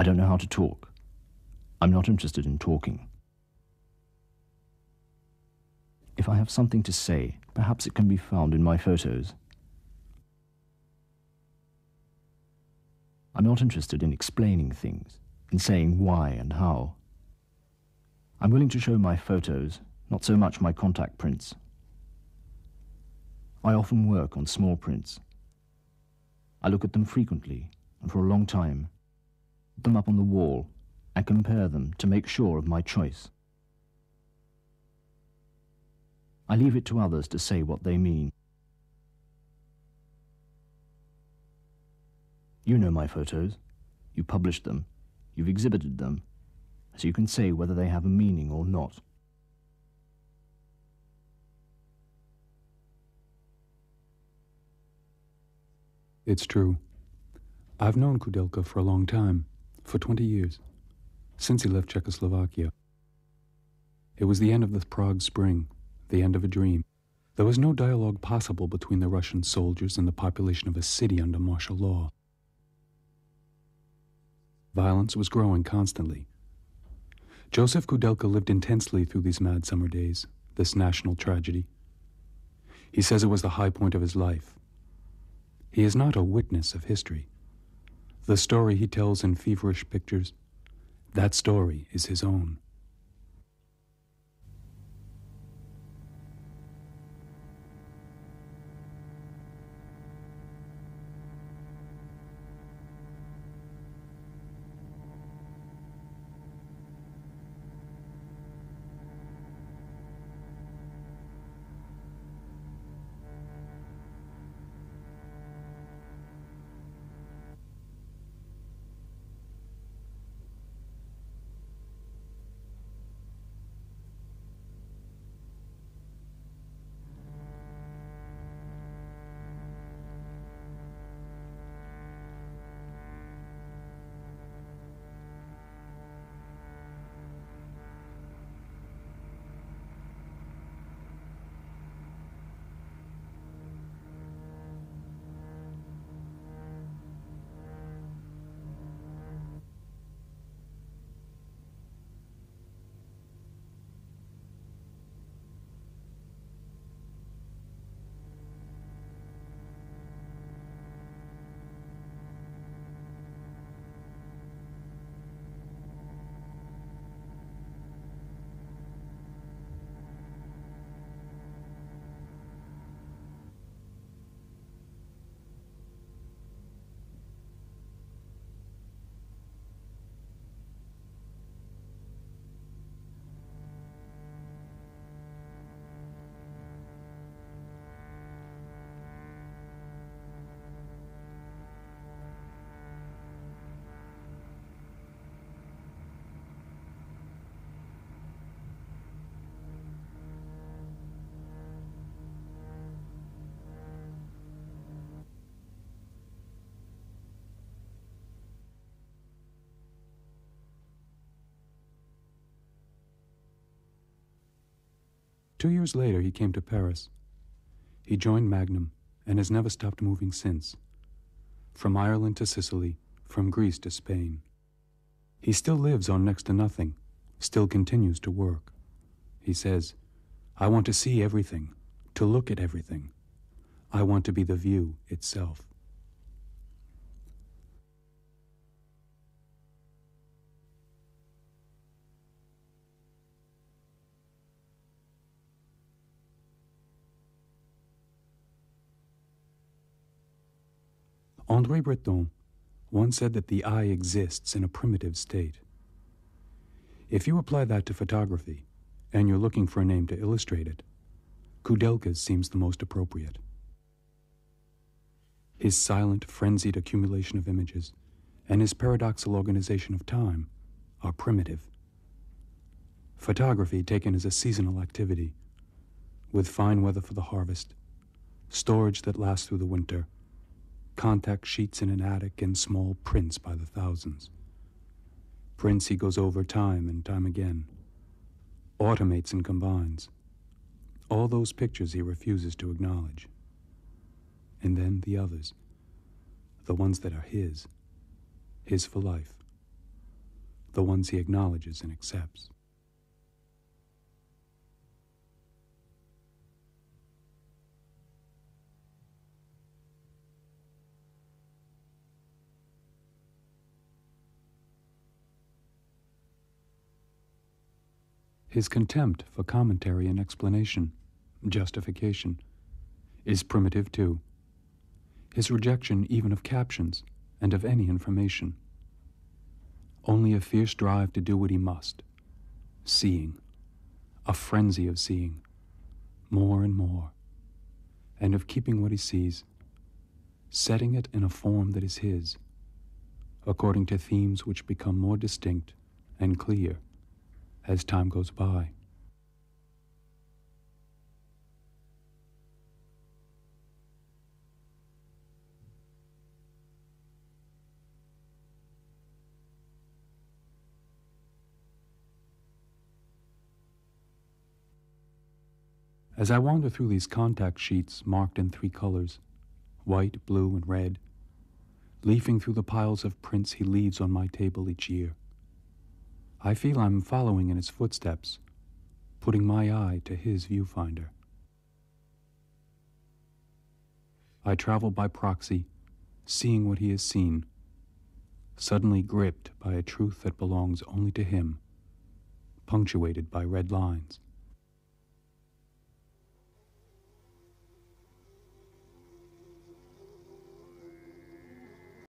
I don't know how to talk. I'm not interested in talking. If I have something to say, perhaps it can be found in my photos. I'm not interested in explaining things, in saying why and how. I'm willing to show my photos, not so much my contact prints. I often work on small prints. I look at them frequently and for a long time, put them up on the wall and compare them to make sure of my choice. I leave it to others to say what they mean. You know my photos. You published them. You've exhibited them. So you can say whether they have a meaning or not. It's true. I've known Koudelka for a long time, for 20 years, since he left Czechoslovakia. It was the end of the Prague Spring, the end of a dream. There was no dialogue possible between the Russian soldiers and the population of a city under martial law. Violence was growing constantly. Josef Koudelka lived intensely through these mad summer days, this national tragedy. He says it was the high point of his life. He is not a witness of history. The story he tells in feverish pictures, that story is his own. Two years later, he came to Paris. He joined Magnum and has never stopped moving since. From Ireland to Sicily, from Greece to Spain. He still lives on next to nothing, still continues to work. He says, I want to see everything, to look at everything. I want to be the view itself. André Breton once said that the eye exists in a primitive state. If you apply that to photography, and you're looking for a name to illustrate it, Koudelka's seems the most appropriate. His silent, frenzied accumulation of images and his paradoxical organization of time are primitive. Photography taken as a seasonal activity, with fine weather for the harvest, storage that lasts through the winter, contact sheets in an attic, and small prints by the thousands. Prints he goes over time and time again, automates and combines. All those pictures he refuses to acknowledge. And then the others, the ones that are his for life, the ones he acknowledges and accepts. His contempt for commentary and explanation, justification, is primitive too. His rejection even of captions and of any information. Only a fierce drive to do what he must. Seeing. A frenzy of seeing. More and more. And of keeping what he sees. Setting it in a form that is his. According to themes which become more distinct and clear as time goes by. As I wander through these contact sheets marked in 3 colors, white, blue, and red, leafing through the piles of prints he leaves on my table each year, I feel I'm following in his footsteps, putting my eye to his viewfinder. I travel by proxy, seeing what he has seen, suddenly gripped by a truth that belongs only to him, punctuated by red lines.